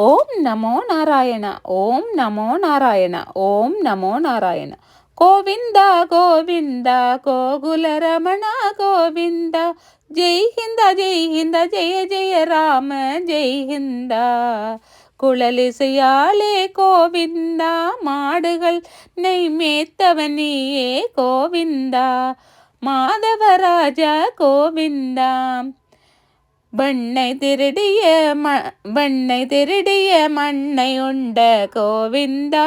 ஓம் நமோ நாராயண. ஓம் நமோ நாராயண. ஓம் நமோ நாராயண. கோவிந்தா கோவிந்தா கோகுல ரமண கோவிந்தா. ஜெய் ஹிந்த ஜெய் ஹிந்த ஜெய ஜெய ராம ஜெய் ஹிந்தா. குழலிசையாலே கோவிந்தா, மாடுகள் நெய் மேத்தவன் நீயே கோவிந்தா. மாதவராஜா கோவிந்தா. வெண்ணை திருடிய மண்ணை உண்ட கோவிந்தா.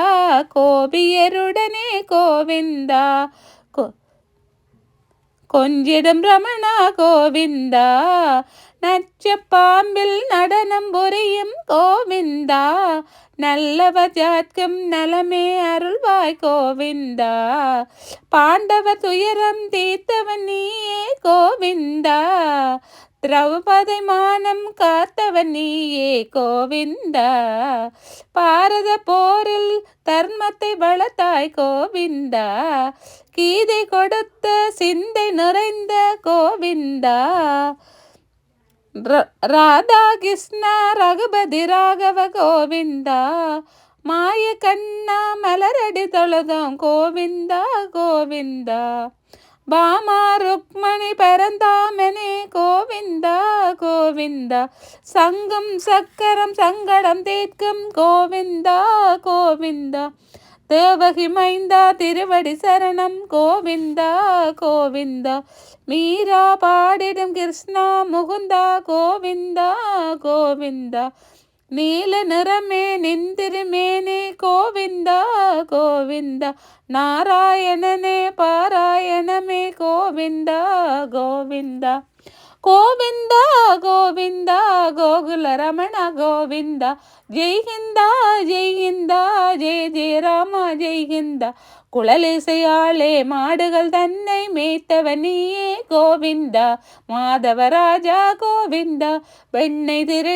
கோபியருடனே கோவிந்தா. கொஞ்சிடும் ரமணா கோவிந்தா. நச்ச பாம்பில் நடனம் புரியும் கோவிந்தா. நல்லவர் ஜாத்கம் நலமே அருள்வாய் கோவிந்தா. பாண்டவர் துயரம் தீர்த்தவன் நீயே கோவிந்தா. திரௌபதி மானம் காத்தவன் நீயே கோவிந்தா. பாரத போரில் தர்மத்தை வளர்த்தாய் கோவிந்தா. கீதை கொடுத்த சிந்தை நிறைந்த கோவிந்தா. ராதா கிருஷ்ணா ரகுபதி ராகவ கோவிந்தா. மாய கண்ணா மலரடி தொழுதோம் கோவிந்தா கோவிந்தா. பாமா ருக்மணி பரந்தாமனே கோவிந்தா கோவிந்தா. சங்கம் சக்கரம் சங்கடம் தீர்க்கும் கோவிந்தா கோவிந்தா. தேவகி மைந்தா திருவடி சரணம் கோவிந்தா கோவிந்தா. மீரா பாடிடும் கிருஷ்ணா முகுந்தா கோவிந்தா கோவிந்தா. நீல நிறமே நின்றிருமேனே கோவிந்தா கோவிந்தா. நாராயணனே பாராயணமே கோவிந்தா கோவிந்தா. கோவிந்தா கோவிந்தா கோகுல ரமண கோவிந்தா. ஜெய் ஹிந்தா ஜெய் ஹிந்தா ஜெய ஜெய ராமா ஜெய் ஹிந்தா. குழலிசையாலே மாடுகள் தன்னை மேய்த்தவன் நீயே கோவிந்தா. மாதவராஜா கோவிந்தா. வெண்ணை திரு